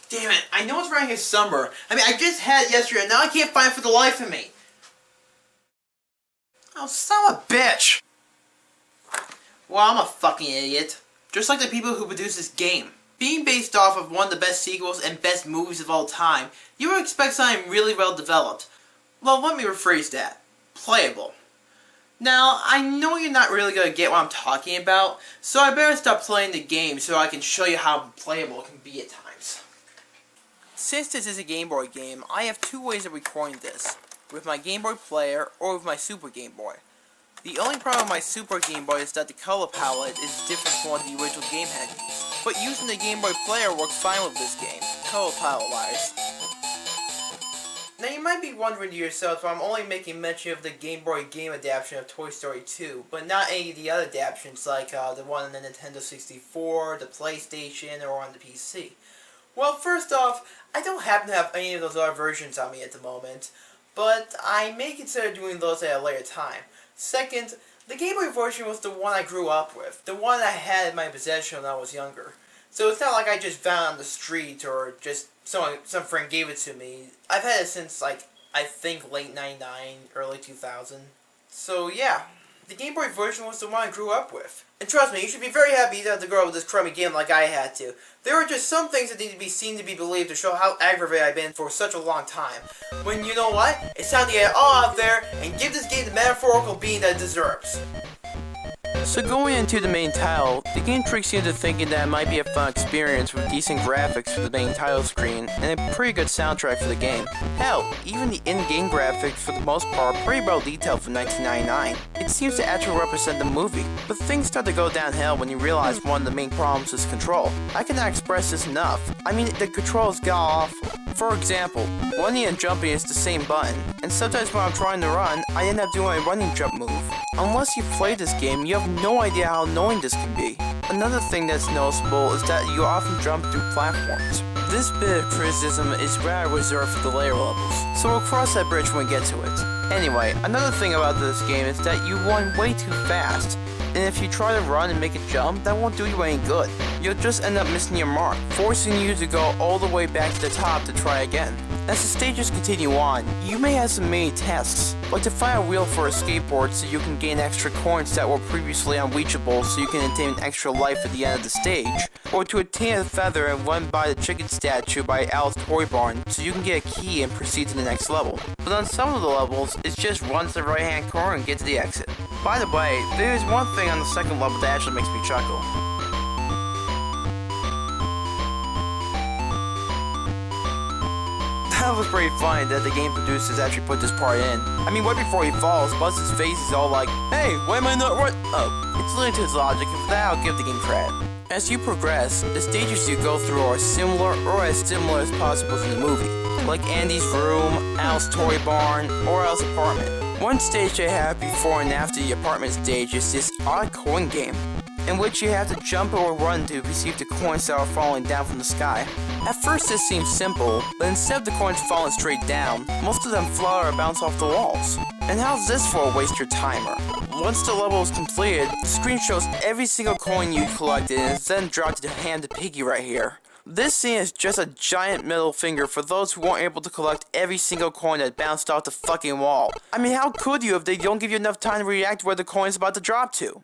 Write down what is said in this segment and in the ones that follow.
Damn it, I know it's around here somewhere. I mean, I just had it yesterday, and now I can't find it for the life of me. Oh, son of a bitch! Well, I'm a fucking idiot. Just like the people who produce this game. Being based off of one of the best sequels and best movies of all time, you would expect something really well developed. Well, let me rephrase that. Playable. Now, I know you're not really going to get what I'm talking about, so I better stop playing the game so I can show you how playable it can be at times. Since this is a Game Boy game, I have two ways of recording this. With my Game Boy player or with my Super Game Boy. The only problem with my Super Game Boy is that the color palette is different from what the original game had used. But using the Game Boy player works fine with this game, color palette wise. Now you might be wondering to yourself why I'm only making mention of the Game Boy game adaptation of Toy Story 2, but not any of the other adaptations like the one on the Nintendo 64, the PlayStation, or on the PC. Well, first off, I don't happen to have any of those other versions on me at the moment, but I may consider doing those at a later time. Second, the Game Boy version was the one I grew up with, the one I had in my possession when I was younger. So it's not like I just found it on the street or just some friend gave it to me. I've had it since like, I think late 99, early 2000. So yeah, the Game Boy version was the one I grew up with. And trust me, you should be very happy you didn't have to grow up with this crummy game like I had to. There are just some things that need to be seen to be believed to show how aggravated I've been for such a long time. When, you know what? It's time to get it all out there and give this game the metaphorical being that it deserves. So going into the main title, the game tricks you into thinking that it might be a fun experience with decent graphics for the main title screen and a pretty good soundtrack for the game. Hell, even the in-game graphics for the most part are pretty well detailed for 1999. It seems to actually represent the movie, but things start to go downhill when you realize one of the main problems is control. I cannot express this enough. I mean, the controls got awful. For example, running and jumping is the same button, and sometimes when I'm trying to run, I end up doing a running jump move. Unless you've played this game, you have no idea how annoying this can be. Another thing that's noticeable is that you often jump through platforms. This bit of criticism is rather reserved for the later levels, so we'll cross that bridge when we get to it. Anyway, another thing about this game is that you run way too fast, and if you try to run and make a jump, that won't do you any good. You'll just end up missing your mark, forcing you to go all the way back to the top to try again. As the stages continue on, you may have some mini tasks, like to find a wheel for a skateboard so you can gain extra coins that were previously unreachable so you can attain an extra life at the end of the stage, or to attain a feather and run by the chicken statue by Al's Toy Barn so you can get a key and proceed to the next level. But on some of the levels, it's just run to the right hand corner and get to the exit. By the way, there is one thing on the second level that actually makes me chuckle. That was pretty funny that the game producers actually put this part in. I mean, right before he falls, Buzz's face is all like, "Hey, why am I not right?" Oh, it's linked to his logic, and for that I'll give the game credit. As you progress, the stages you go through are similar or as similar as possible to the movie, like Andy's room, Al's toy barn, or Al's apartment. One stage they have before and after the apartment stage is this odd coin game, in which you have to jump or run to receive the coins that are falling down from the sky. At first this seems simple, but instead of the coins falling straight down, most of them flutter or bounce off the walls. And how's this for a waste your timer? Once the level is completed, the screen shows every single coin you collected and is then dropped to the hand of Piggy right here. This scene is just a giant middle finger for those who weren't able to collect every single coin that bounced off the fucking wall. I mean, how could you if they don't give you enough time to react where the coin is about to drop to?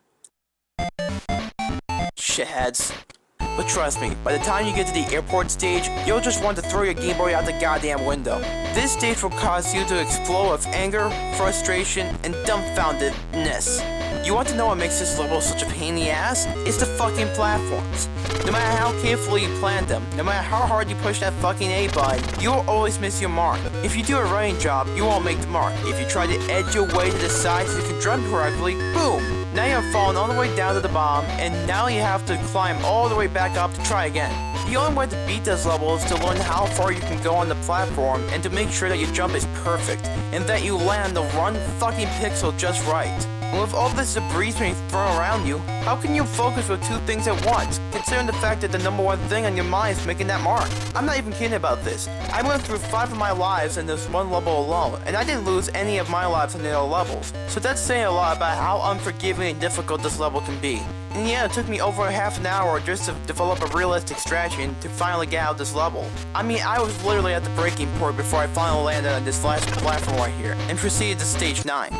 Shitheads. But trust me, by the time you get to the airport stage, you'll just want to throw your Game Boy out the goddamn window. This stage will cause you to explode with anger, frustration, and dumbfoundedness. You want to know what makes this level such a pain in the ass? It's the fucking platforms. No matter how carefully you plan them, no matter how hard you push that fucking A button, you will always miss your mark. If you do a running job, you won't make the mark. If you try to edge your way to the side so you can jump correctly, boom! Now you have fallen all the way down to the bottom, and now you have to climb all the way back up to try again. The only way to beat this level is to learn how far you can go on the platform and to make sure that your jump is perfect, and that you land the one fucking pixel just right. And with all this debris being thrown around you, how can you focus with two things at once, considering the fact that the number one thing on your mind is making that mark? I'm not even kidding about this. I went through 5 of my lives in this one level alone, and I didn't lose any of my lives in the other levels. So that's saying a lot about how unforgiving and difficult this level can be. And yeah, it took me over half an hour just to develop a realistic strategy to finally get out of this level. I mean, I was literally at the breaking point before I finally landed on this last platform right here, and proceeded to stage 9.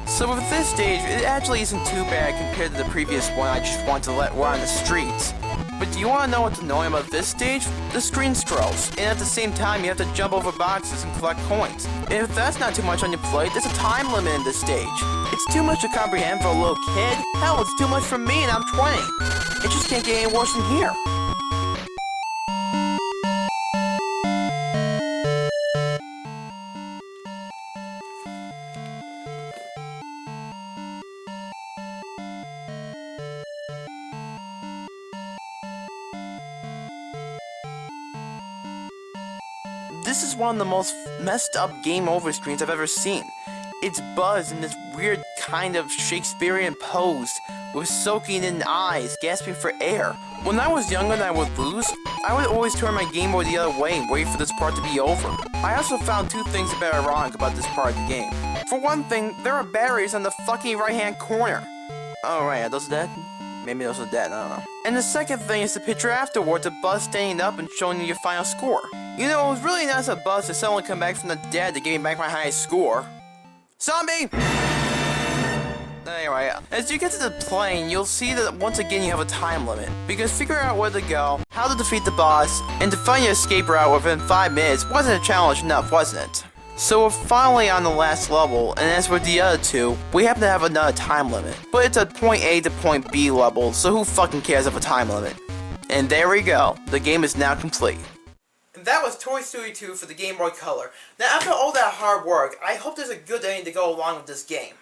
So with this stage, it actually isn't too bad compared to the previous one I just wanted to let run on the streets. But do you want to know what's annoying about this stage? The screen scrolls, and at the same time you have to jump over boxes and collect coins. And if that's not too much on your plate, there's a time limit in this stage. It's too much to comprehend for a little kid. Hell, it's too much for me and I'm 20. It just can't get any worse from here. This is one of the most messed up game over screens I've ever seen. It's buzzed in this weird kind of Shakespearean pose, with soaking in eyes, gasping for air. When I was younger and I would lose, I would always turn my Game Boy the other way and wait for this part to be over. I also found two things a bit ironic about this part of the game. For one thing, there are batteries on the fucking right hand corner. Oh right, are those dead? Maybe those are dead, I don't know. And the second thing is the picture afterwards of Buzz standing up and showing you your final score. You know, it was really nice of Buzz to suddenly come back from the dead to give me back my highest score. Zombie! Anyway, as you get to the plane, you'll see that once again you have a time limit. Because figuring out where to go, how to defeat the boss, and to find your escape route within 5 minutes wasn't a challenge enough, wasn't it? So we're finally on the last level, and as with the other two, we happen to have another time limit. But it's a point A to point B level, so who fucking cares of a time limit? And there we go, the game is now complete. And that was Toy Story 2 for the Game Boy Color. Now after all that hard work, I hope there's a good ending to go along with this game.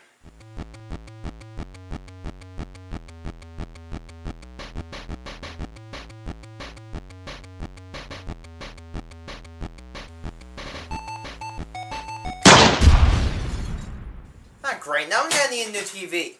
Not great, now I'm gonna need a new TV.